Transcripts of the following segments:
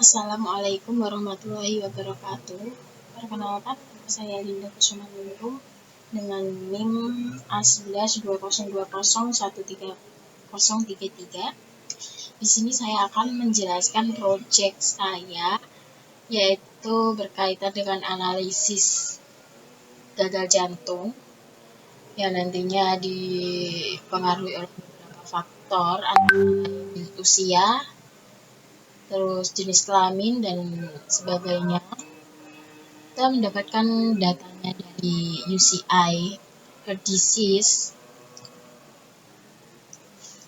Assalamualaikum warahmatullahi wabarakatuh. Perkenalkan, saya Linda Kusumaningrum dengan NIM A112020130033. Di sini saya akan menjelaskan proyek saya, yaitu berkaitan dengan analisis gagal jantung yang nantinya dipengaruhi oleh beberapa faktor, usia, terus jenis kelamin dan sebagainya. Kita mendapatkan datanya dari UCI Heart Disease,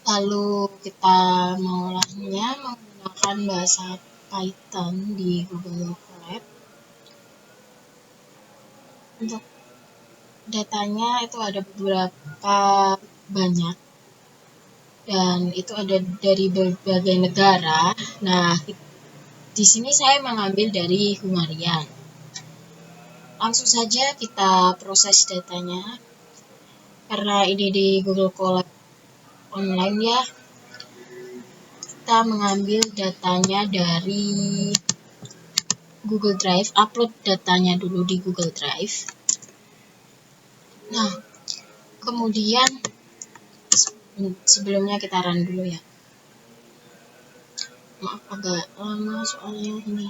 lalu kita mengolahnya menggunakan bahasa Python di Google Colab. Untuk datanya itu ada beberapa banyak dan itu ada dari berbagai negara. Nah, di sini saya mengambil dari Hungarian. Langsung saja kita proses datanya. Karena ini di Google Colab online ya, kita mengambil datanya dari Google Drive, upload datanya dulu di Google Drive. Nah, kemudian sebelumnya kita run dulu ya. Maaf agak lama soalnya ini.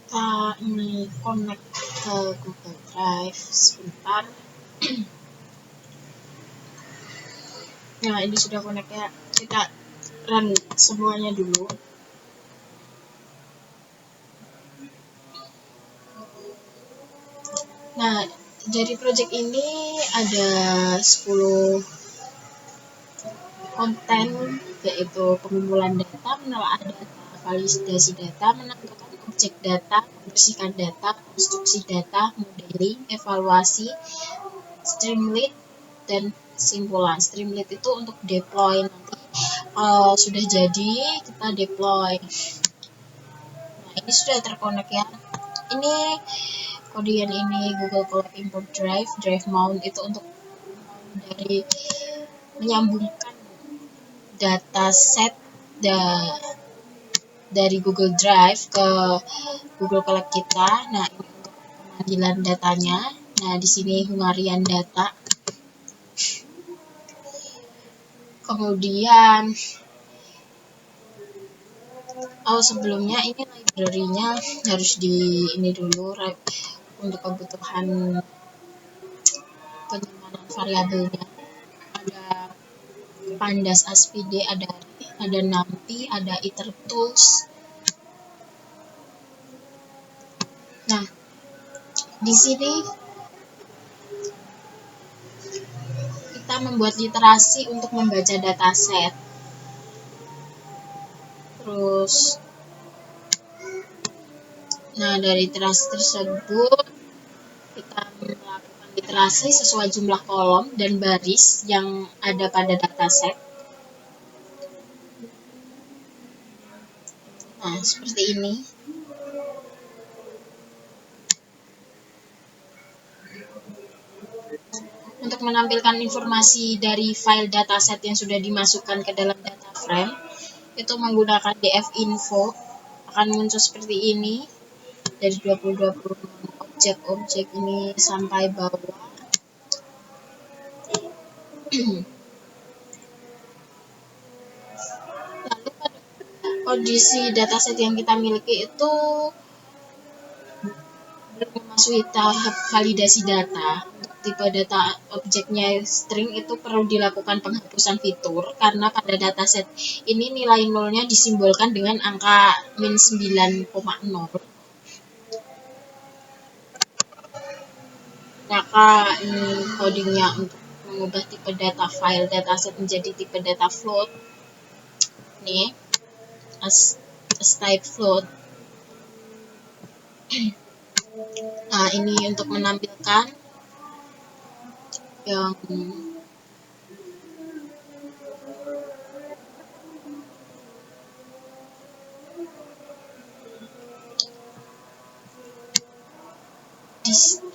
Kita ini connect ke Google Drive sebentar. Nah, ini sudah connect ya. Kita run semuanya dulu. Nah, dari project ini ada 10 konten, yaitu pengumpulan data, menelaah data, validasi data, menentukan objek data, membersihkan data, konstruksi data, modeling, evaluasi, streamlit, dan kesimpulan. Streamlit itu untuk deploy nanti. Sudah jadi, kita deploy. Nah, ini sudah terkonek ya. Ini kodian ini Google Colab Import Drive, Drive Mount itu untuk dari menyambungkan dataset dari Google Drive ke Google Colab kita. Nah, ini untuk pemanggilan datanya. Nah, di sini Hungarian data. Kemudian sebelumnya ini library-nya harus di ini dulu untuk kebutuhan penyimpanan variabelnya. Ada Pandas ASPD, ada NumPy, ada IterTools. Nah, di sini kita membuat literasi untuk membaca dataset. Terus, nah dari literasi tersebut kita melakukan literasi sesuai jumlah kolom dan baris yang ada pada dataset. Nah, seperti ini. Untuk menampilkan informasi dari file dataset yang sudah dimasukkan ke dalam data frame, itu menggunakan dfinfo, akan muncul seperti ini dari 2020 objek-objek ini sampai bawah. Lalu pada kondisi dataset yang kita miliki itu belum memasuki tahap validasi data. Tipe data objeknya string itu perlu dilakukan penghapusan fitur karena pada dataset ini nilai nolnya disimbolkan dengan angka -9,0. Maka ini codingnya untuk mengubah tipe data file dataset menjadi tipe data float. Nih, as type float. Nah, ini untuk menampilkan yang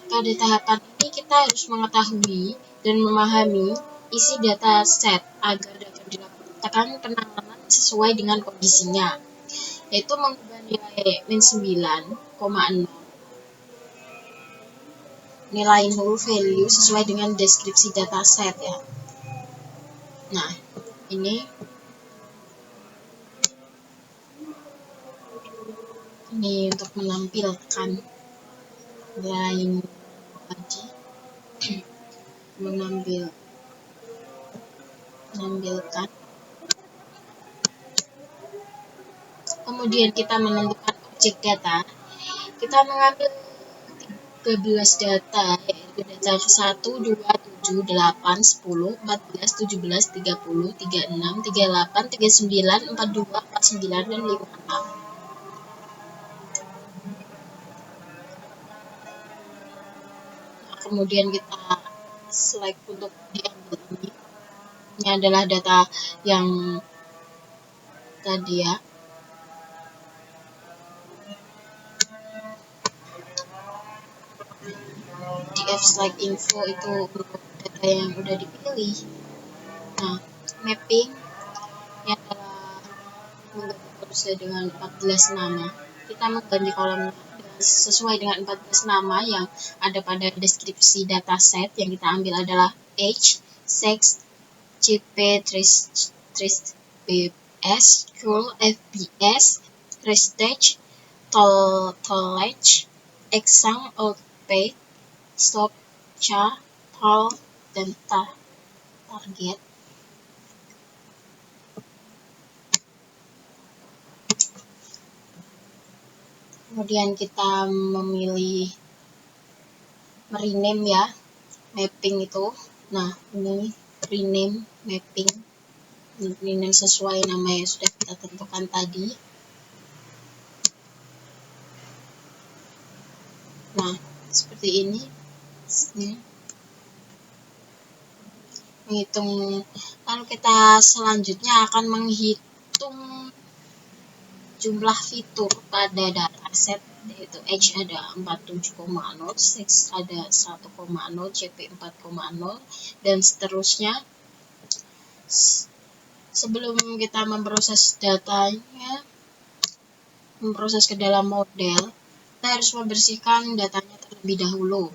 pada tahapan ini kita harus mengetahui dan memahami isi dataset agar dapat tekan penanganan sesuai dengan kondisinya, yaitu mengubah nilai min 9,0 nilai null value sesuai dengan deskripsi dataset ya. Nah, ini untuk menampilkan nilai tadi, menampilkan. Kemudian kita menentukan objek data. Kita mengambil 13 data, yaitu data 1, 2, 7, 8, 10, 14, 17, 30, 36, 38, 39, 42, 49, dan 56. Kemudian kita select untuk diambil ini. Ini adalah data yang tadi ya. Di select info itu data yang udah dipilih. Nah, mapping ini adalah mengganti dengan 14 nama. Kita mengganti kolomnya sesuai dengan 14 nama yang ada pada deskripsi dataset. Yang kita ambil adalah age, sex, CP, trist, BS, school, FBS, prestige, tonnage, exam, outpay, stop, char, tal, dan target. Kemudian kita memilih rename ya, mapping itu. Nah, ini rename mapping, rename sesuai nama yang sudah kita tentukan tadi. Nah, seperti ini. Menghitung, lalu kita selanjutnya akan menghitung jumlah fitur pada dataset, yaitu age ada 47,0, sex ada 1,0, CP 4,0, dan seterusnya. Sebelum kita memproses datanya, memproses ke dalam model, kita harus membersihkan datanya terlebih dahulu,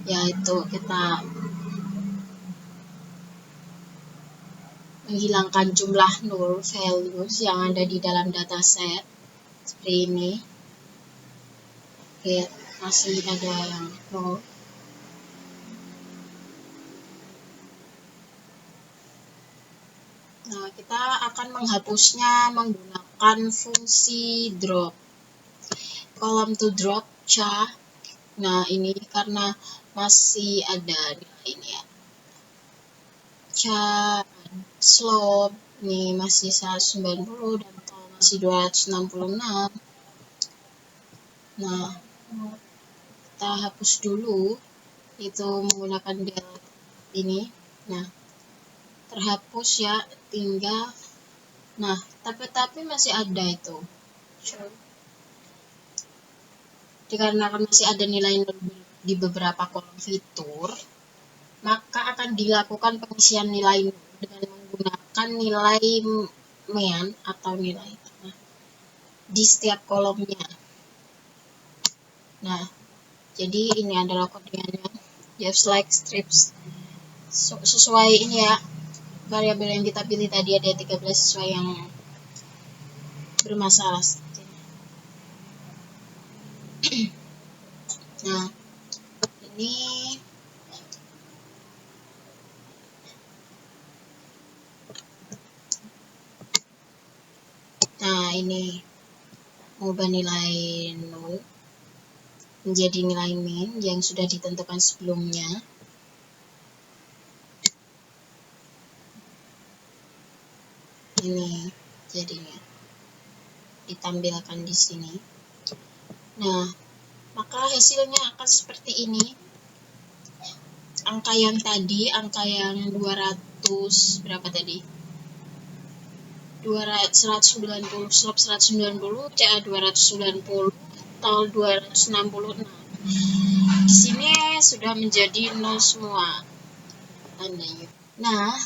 yaitu kita menghilangkan jumlah null values yang ada di dalam dataset seperti ini. Oke, masih ada yang null. Nah, kita akan menghapusnya menggunakan fungsi drop. Column to drop char. Nah, ini karena masih ada nilai ini ya. Char slope ini masih 190 dan tol masih 266. Nah, kita hapus dulu itu menggunakan del ini. Nah, terhapus ya, tinggal. Nah, tapi masih ada itu. Dikarenakan masih ada nilai di beberapa kolom fitur, maka akan dilakukan pengisian nilai dengan menggunakan nilai main atau nilai di setiap kolomnya. Nah, jadi ini adalah kodenya. Just like strips sesuai ini ya, variabel yang kita pilih tadi ada 13 sesuai yang bermasalah. Nah, ini mengubah nilai null menjadi nilai min yang sudah ditentukan sebelumnya. Ini jadinya ditampilkan di sini. Nah, maka hasilnya akan seperti ini. Angka yang tadi, angka yang 200 berapa tadi? 190, slope 190, CA 290, tol 266. Di sini sudah menjadi 0 semua tandanya. Nah,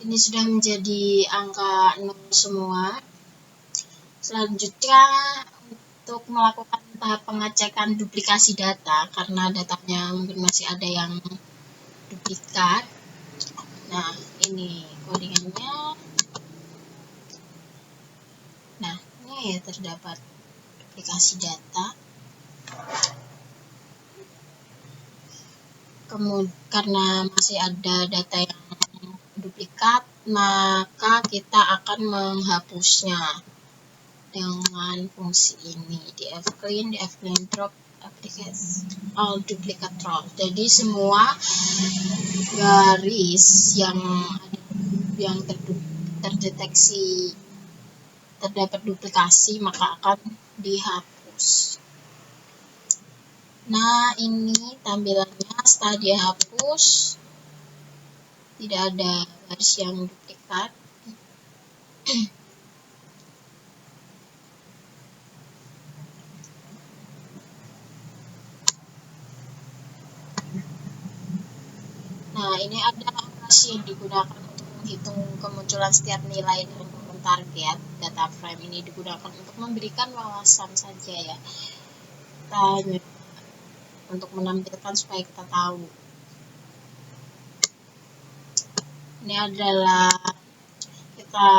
Ini sudah menjadi angka 0 semua. Selanjutnya untuk melakukan tahap pengecekan duplikasi data, karena datanya mungkin masih ada yang duplikat. Nah, ini codingannya. Nah, ini terdapat duplikasi data. Kemudian karena masih ada data yang duplikat, maka kita akan menghapusnya dengan fungsi ini, dfclean drop application all duplicate row. Jadi semua garis yang terdeteksi terdapat duplikasi maka akan dihapus. Nah, ini tampilannya setelah dihapus, tidak ada garis yang duplikat. Nah, ini ada operasi yang digunakan untuk menghitung kemunculan setiap nilai dalam kolom target. Data frame ini digunakan untuk memberikan wawasan saja ya. Kita hanya untuk menampilkan supaya kita tahu. Ini adalah kita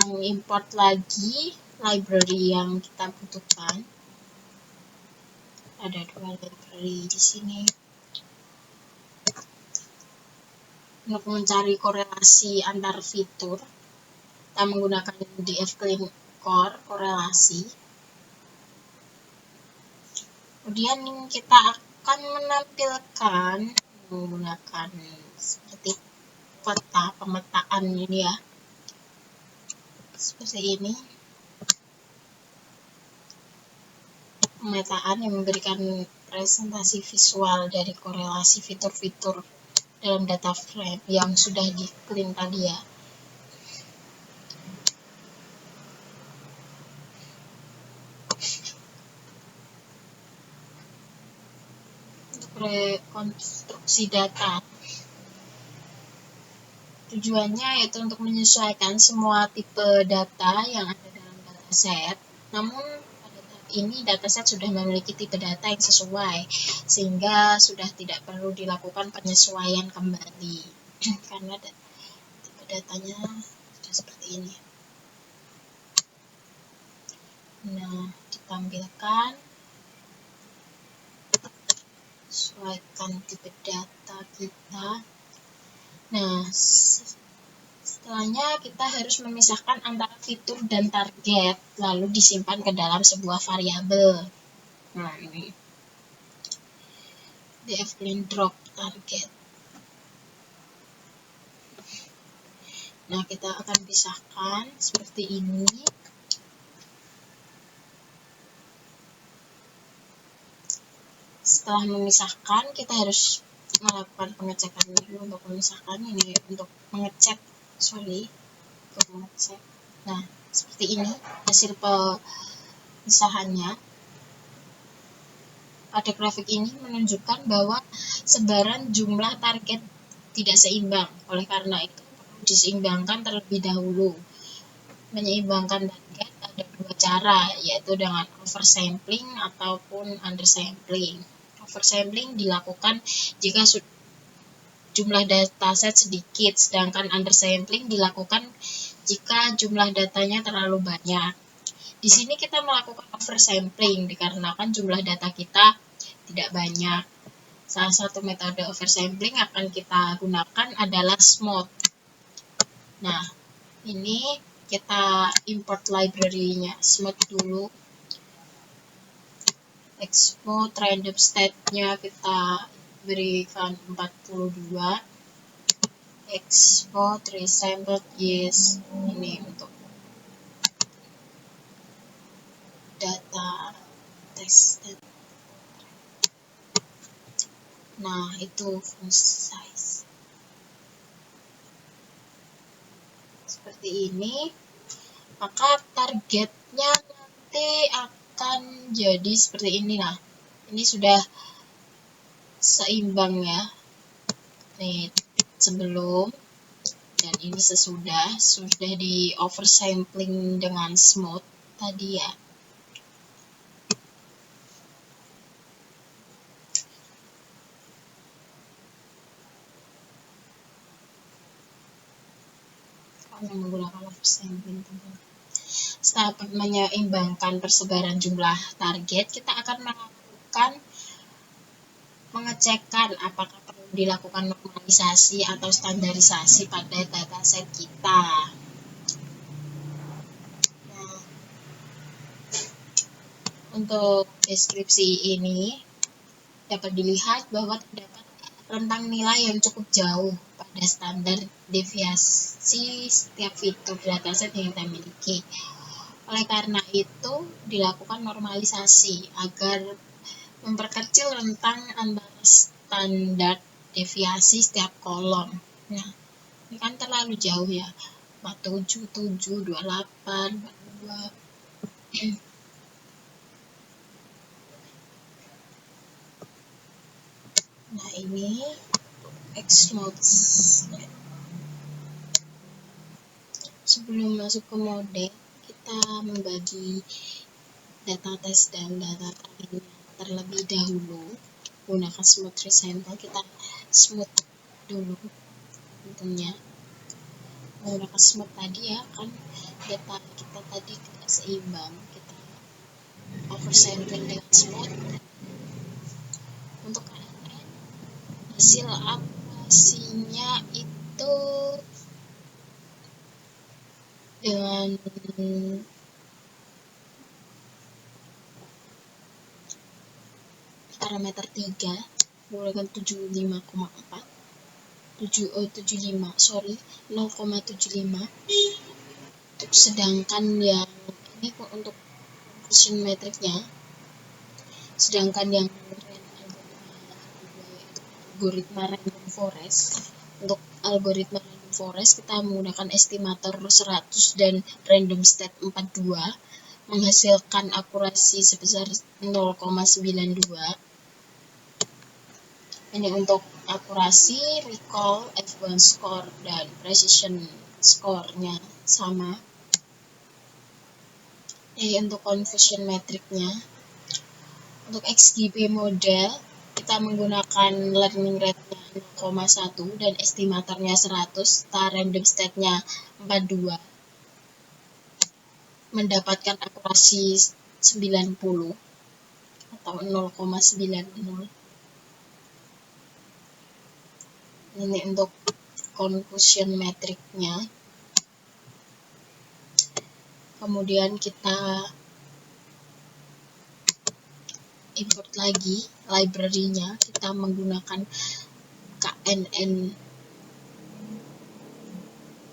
mengimport lagi library yang kita butuhkan. Ada 2 library di sini. Untuk mencari korelasi antar fitur, kita menggunakan dfclean core korelasi. Kemudian kita akan menampilkan menggunakan seperti peta pemetaan ini ya, seperti ini, pemetaan yang memberikan presentasi visual dari korelasi fitur-fitur dalam data frame yang sudah di clean tadi ya. Rekonstruksi data. Tujuannya yaitu untuk menyesuaikan semua tipe data yang ada dalam dataset. Namun pada tahap ini dataset sudah memiliki tipe data yang sesuai, sehingga sudah tidak perlu dilakukan penyesuaian kembali karena tipe datanya sudah seperti ini. Nah, ditampilkan sesuaikan tipe data kita. Nah, setelahnya kita harus memisahkan antara fitur dan target, lalu disimpan ke dalam sebuah variabel. Nah, ini dfclean drop target. Nah, kita akan pisahkan seperti ini. Setelah memisahkan, kita harus melakukan pengecekan dulu untuk memisahkan ini, untuk mengecek, Nah, seperti ini hasil pemisahannya. Pada grafik ini menunjukkan bahwa sebaran jumlah target tidak seimbang. Oleh karena itu, perlu diseimbangkan terlebih dahulu. Menyeimbangkan target ada 2 cara, yaitu dengan oversampling ataupun undersampling. Oversampling dilakukan jika jumlah dataset sedikit, sedangkan undersampling dilakukan jika jumlah datanya terlalu banyak. Di sini kita melakukan oversampling dikarenakan jumlah data kita tidak banyak. Salah satu metode oversampling akan kita gunakan adalah smooth. Nah, ini kita import library-nya smooth dulu. Export random state-nya kita berikan 42. Export resampled yes, ini untuk data test. Nah, itu fungsi size seperti ini. Maka targetnya nanti akan jadi seperti ini. Nah, ini sudah seimbang ya. Nih, sebelum dan ini sudah di oversampling dengan smooth tadi ya. Yang menggunakan oversampling tentunya. Setelah menyeimbangkan persebaran jumlah target, kita akan mengecekkan apakah perlu dilakukan normalisasi atau standarisasi pada dataset kita. Nah, untuk deskripsi ini dapat dilihat bahwa terdapat rentang nilai yang cukup jauh pada standar deviasi setiap fitur dataset yang kita miliki. Oleh karena itu, dilakukan normalisasi agar memperkecil rentang antara standar deviasi setiap kolom. Nah, ini kan terlalu jauh ya. 47, 7, 28, 42. Nah, ini Xnotes. Sebelum masuk ke mode, kita membagi data tes dan data lainnya terlebih dahulu. Gunakan smooth resample, kita smooth dulu tentunya. Menggunakan smooth tadi ya, kan data kita tadi tidak seimbang, kita oversampling dengan smooth. Untuk KNN, hasil akurasinya itu dengan parameter 3 menggunakan 75,4 0,75. Sedangkan yang ini untuk conversion metricnya, sedangkan yang algoritma random forest, untuk algoritma random forest kita menggunakan estimator 100 dan random state 42 menghasilkan akurasi sebesar 0,92. Ini untuk akurasi, recall, F1 score, dan precision score-nya sama. Ini untuk confusion metricnya. Untuk XGB model, kita menggunakan learning rate-nya 0,1 dan estimatornya 100, star random state-nya 42. Mendapatkan akurasi 90 atau 0,90. Ini untuk confusion metricnya. Kemudian kita import lagi library-nya, kita menggunakan KNN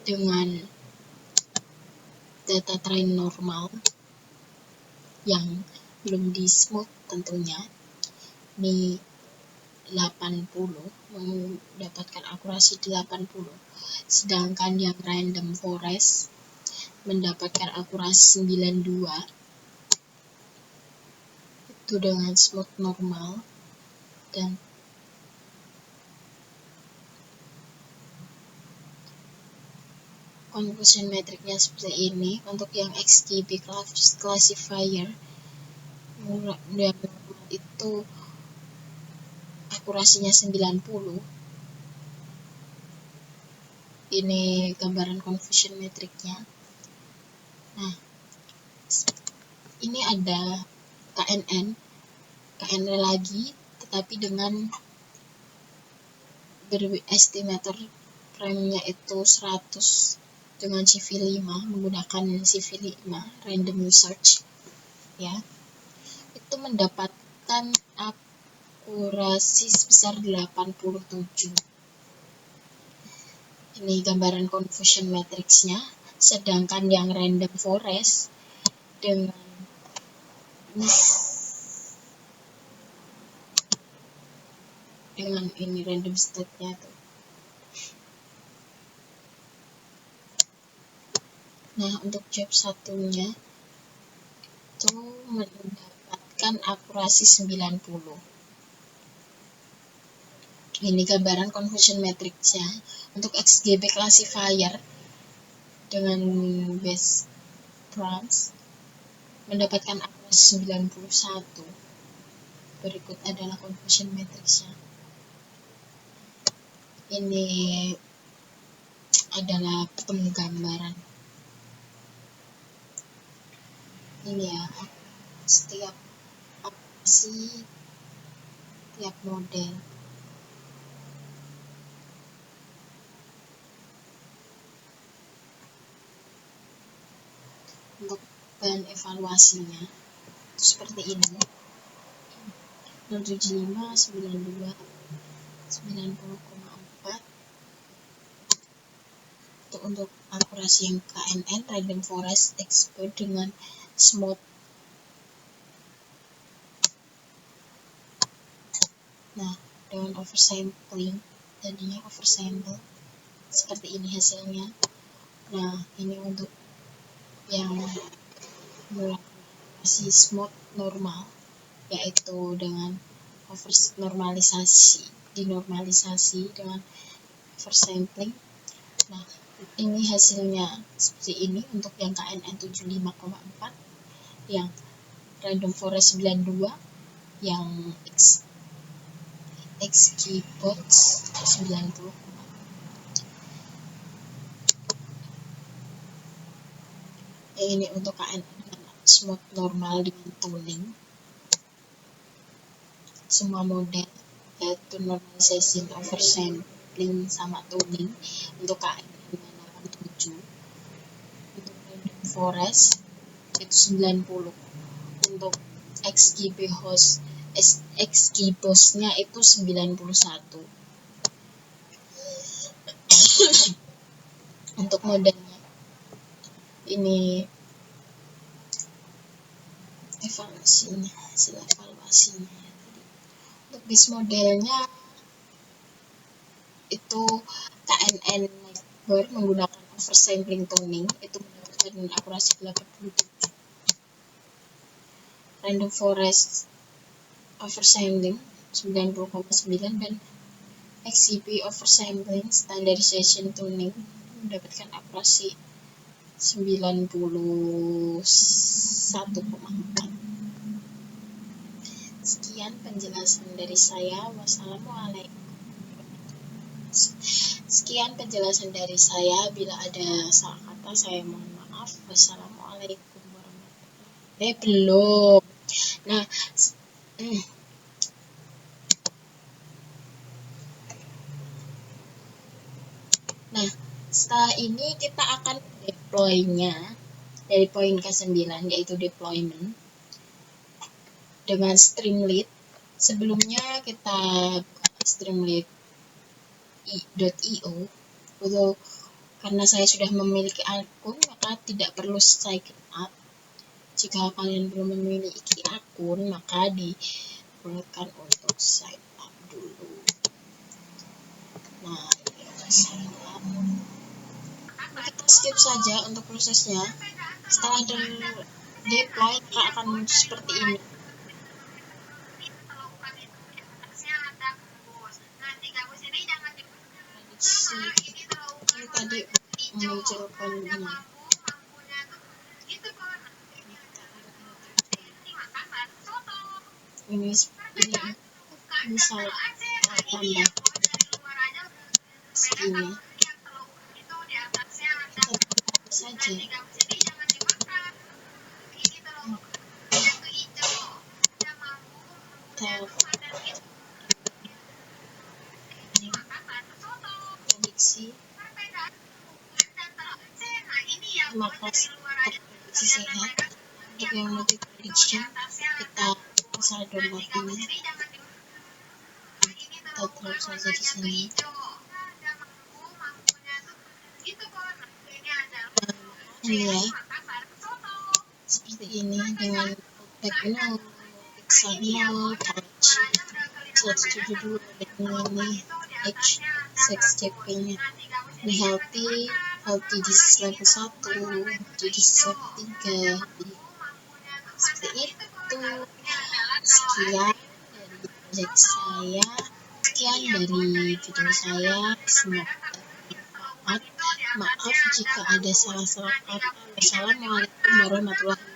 dengan data train normal yang belum di smooth tentunya. Ini 80, mendapatkan akurasi 80, sedangkan yang random forest mendapatkan akurasi 92, itu dengan smooth normal. Dan confusion metricnya seperti ini. Untuk yang XGB classifier yang normal itu akurasinya 90. Ini gambaran confusion metricnya. Nah, ini ada KNN lagi, tetapi dengan estimator prime-nya itu 100 dengan CV5, menggunakan CV5 random search ya. Itu mendapatkan akurasi sebesar 87. Ini gambaran confusion matrix-nya. Sedangkan yang random forest dengan ini random state-nya tuh. Nah, untuk job satunya itu mendapatkan akurasi 90. Ini gambaran conversion matrixnya untuk XGB classifier dengan base branch mendapatkan akurasi 91. Berikut adalah conversion matrixnya. Ini adalah penggambaran. Ini ya, setiap aplikasi, tiap model. Untuk bahan evaluasinya itu seperti ini: 075, 92, 90,4. Untuk akurasi yang KNN Random Forest Expert dengan smooth. Nah, dengan oversampling, jadinya oversample seperti ini hasilnya. Nah, ini untuk yang akurasi smooth normal, yaitu dengan dinormalisasi dengan oversampling. Nah, ini hasilnya seperti ini untuk yang KNN 75,4, yang Random Forest 92, yang XGBox 90. Ini untuk KNN smooth normal dengan tuning. Semua model yaitu normalization, oversampling, sama tuning. Untuk KNN 87, untuk Random Forest itu 90. Untuk XGBox-nya itu 91. Untuk modelnya ini hasil evaluasinya ya tadi. Untuk base modelnya itu KNN Neighbor menggunakan oversampling tuning, itu mendapatkan akurasi 87. Random Forest oversampling 90,9 dan XGB oversampling standardization tuning mendapatkan akurasi 91,4. Sekian penjelasan dari saya. Bila ada salah kata saya mohon maaf. Wassalamualaikum warahmatullahi wabarakatuh. Belum. Nah, setelah ini kita akan deploy-nya dari poin ke-9, yaitu deployment dengan Streamlit. Sebelumnya kita buka streamlit.io. Karena saya sudah memiliki akun, maka tidak perlu sign up. Jika kalian belum memiliki akun, maka diperlukan untuk sign up dulu. Nah, sign up. Kita skip saja untuk prosesnya. Setelah deploy, maka akan muncul seperti ini. Ini tadi memunculkan ini. Ini misal tambah segini. Kita saja. Prediksi maka prediksi sehat. Untuk yang multi prediction kita bisa download ini, kita drop saja di sini. Ini ya, seperti ini dengan background pixel 0 touch 172 dan ini H6JP nya. Ini healthy disk level 1, disk level 3. Seperti itu. Sekian dari project saya. sekian dari video saya. Semoga bermanfaat. Maaf jika ada salah-salah kata. Wassalamualaikum warahmatullahi wabarakatuh.